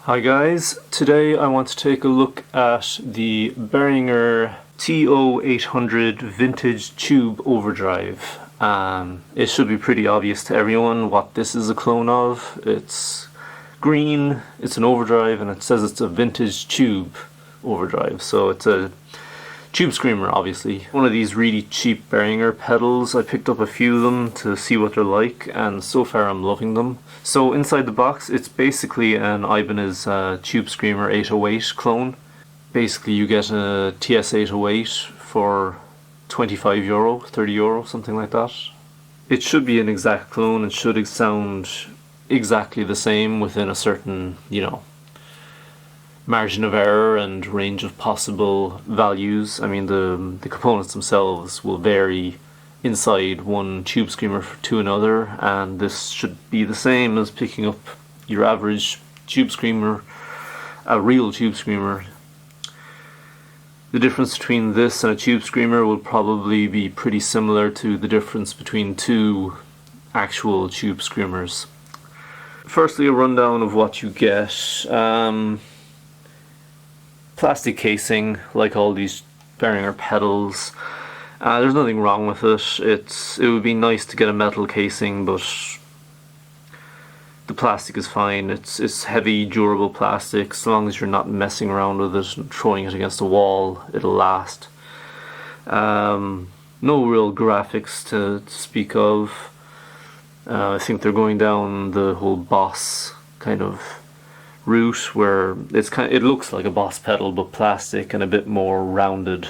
Hi guys, today I want to take a look at the Behringer TO800 vintage tube overdrive. It should be pretty obvious to everyone what this is a clone of. It's green, it's an overdrive, and it says it's a vintage tube overdrive, so it's a tube screamer, obviously. One of these really cheap Behringer pedals. I picked up a few of them to see what they're like, and so far I'm loving them. So inside the box, it's basically an Ibanez Tube Screamer 808 clone. Basically you get a TS808 for €25, €30, something like that. It should be an exact clone. It should sound exactly the same within a certain, margin of error and range of possible values. I mean, the components themselves will vary inside one tube screamer to another, and this should be the same as picking up your average tube screamer, a real tube screamer. The difference between this and a tube screamer will probably be pretty similar to the difference between two actual tube screamers. Firstly, a rundown of what you get. Plastic casing, like all these Behringer pedals. There's nothing wrong with it. It would be nice to get a metal casing, but the plastic is fine. It's heavy, durable plastic. As long as you're not messing around with it and throwing it against a wall, it'll last. No real graphics to speak of. I think they're going down the whole Boss kind of route, where it looks like a Boss pedal but plastic and a bit more rounded.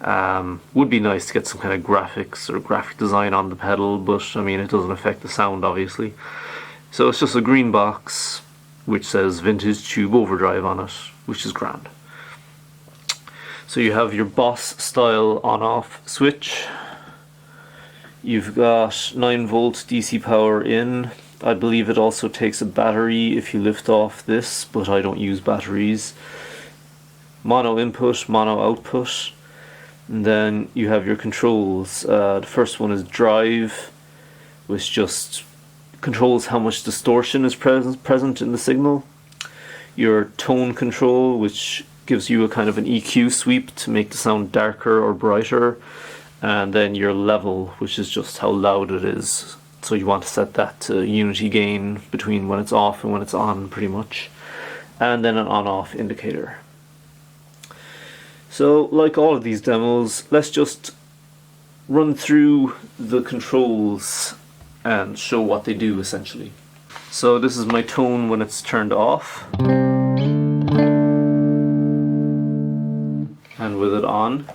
Would be nice to get some kind of graphics or graphic design on the pedal, but I mean, it doesn't affect the sound, obviously. So it's just a green box which says Vintage Tube Overdrive on it, which is grand. So you have your Boss style on-off switch. You've got 9-volt DC power in. I believe it also takes a battery if you lift off this, but I don't use batteries. Mono input, mono output. And then you have your controls. The first one is drive, which just controls how much distortion is present in the signal. Your tone control, which gives you a kind of an EQ sweep to make the sound darker or brighter. And then your level, which is just how loud it is. So you want to set that to unity gain between when it's off and when it's on, pretty much. And then an on-off indicator. So, like all of these demos, let's just run through the controls and show what they do, essentially. So this is my tone when it's turned off. And with it on.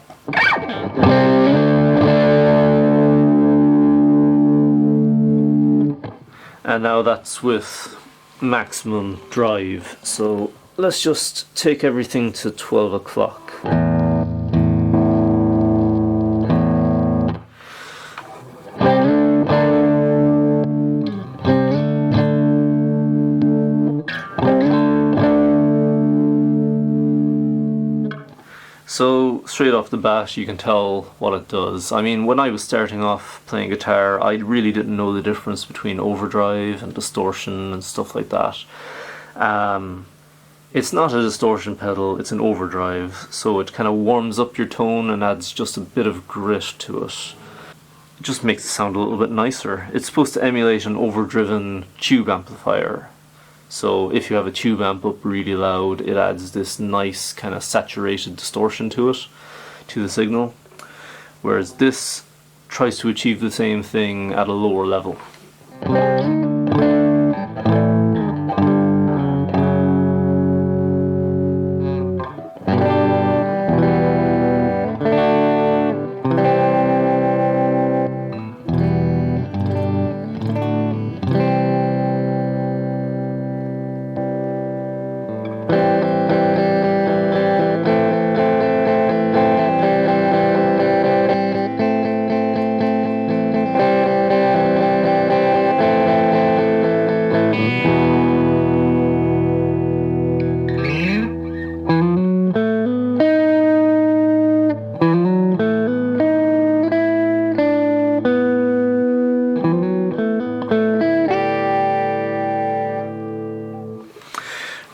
And now that's with maximum drive. So let's just take everything to 12 o'clock. So straight off the bat you can tell what it does. I mean, when I was starting off playing guitar, I really didn't know the difference between overdrive and distortion and stuff like that. It's not a distortion pedal, it's an overdrive, so it kind of warms up your tone and adds just a bit of grit to it. It just makes it sound a little bit nicer. It's supposed to emulate an overdriven tube amplifier. So if you have a tube amp up really loud, it adds this nice kind of saturated distortion to it, to the signal. Whereas this tries to achieve the same thing at a lower level.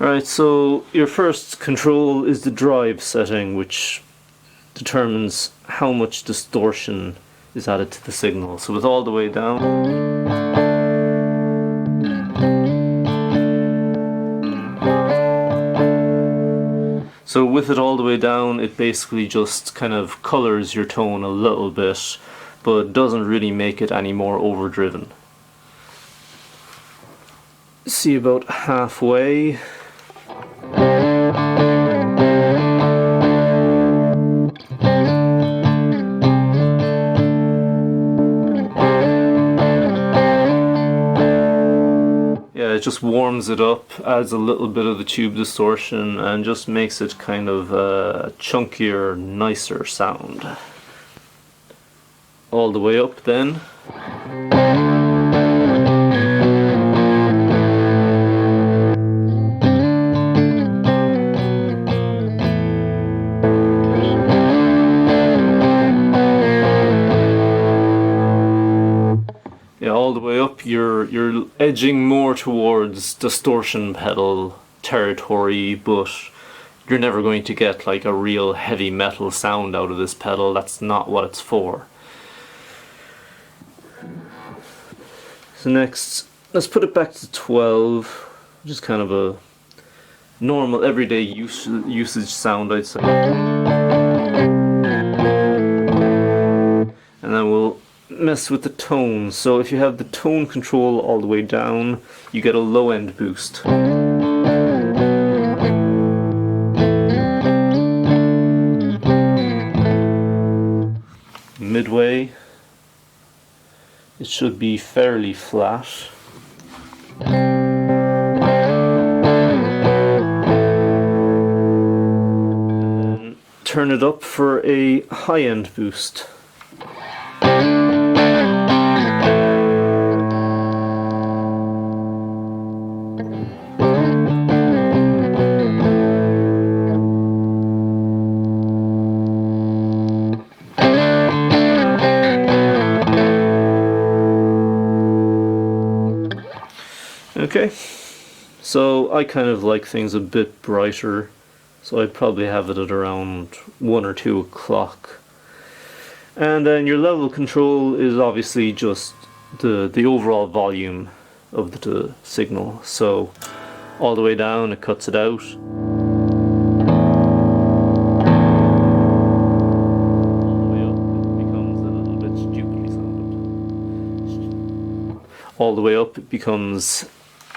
Alright, so your first control is the drive setting, which determines how much distortion is added to the signal. So with all the way down, so with it all the way down, it basically just kind of colors your tone a little bit, but doesn't really make it any more overdriven. See, about halfway. It just warms it up, adds a little bit of the tube distortion, and just makes it kind of a chunkier, nicer sound. All the way up then. All the way up, you're edging more towards distortion pedal territory, but you're never going to get like a real heavy metal sound out of this pedal. That's not what it's for. So next, let's put it back to 12, just kind of a normal everyday usage sound, I'd say. And then we'll mess with the tone. So if you have the tone control all the way down, you get a low end boost. Midway, it should be fairly flat. And then turn it up for a high end boost. Okay, so I kind of like things a bit brighter, so I'd probably have it at around 1 or 2 o'clock. And then your level control is obviously just the overall volume of the signal. So all the way down, it cuts it out. All the way up, it becomes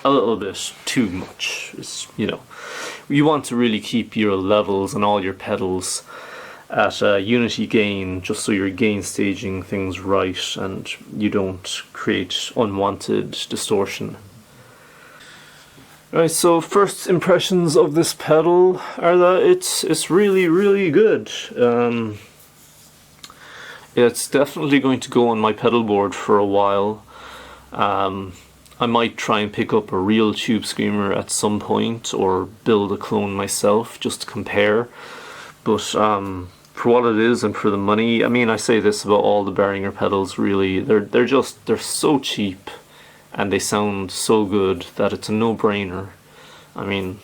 a little bit too much. It's, you know, you want to really keep your levels and all your pedals at unity gain, just so you're gain staging things right and you don't create unwanted distortion. Right, so first impressions of this pedal are that it's really good. It's definitely going to go on my pedal board for a while. I might try and pick up a real Tube Screamer at some point, or build a clone myself just to compare. But for what it is and for the money, I mean, I say this about all the Behringer pedals really, they're so cheap and they sound so good that it's a no-brainer. I mean,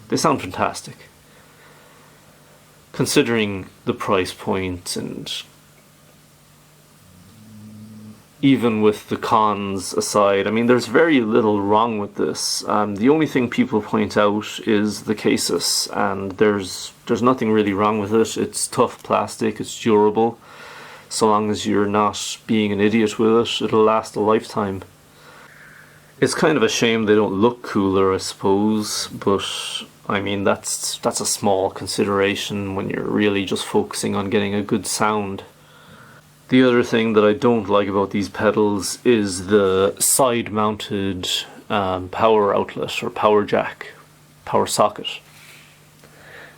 they sound fantastic. Considering the price point, and even with the cons aside, I mean, there's very little wrong with this. The only thing people point out is the cases, and there's nothing really wrong with it. It's tough plastic, it's durable. So long as you're not being an idiot with it, it'll last a lifetime. It's kind of a shame they don't look cooler, I suppose, but I mean, that's a small consideration when you're really just focusing on getting a good sound. The other thing that I don't like about these pedals is the side-mounted power outlet or power jack, power socket.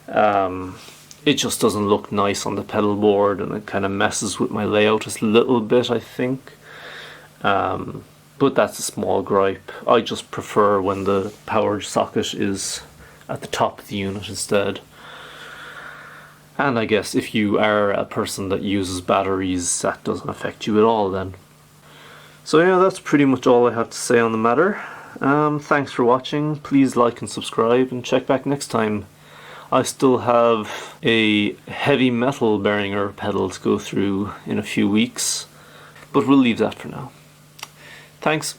It just doesn't look nice on the pedal board, and it kind of messes with my layout a little bit, I think. But that's a small gripe. I just prefer when the power socket is at the top of the unit instead. And I guess if you are a person that uses batteries, that doesn't affect you at all then. So yeah, that's pretty much all I have to say on the matter. Thanks for watching. Please like and subscribe and check back next time. I still have a heavy metal Behringer pedal to go through in a few weeks, but we'll leave that for now. Thanks.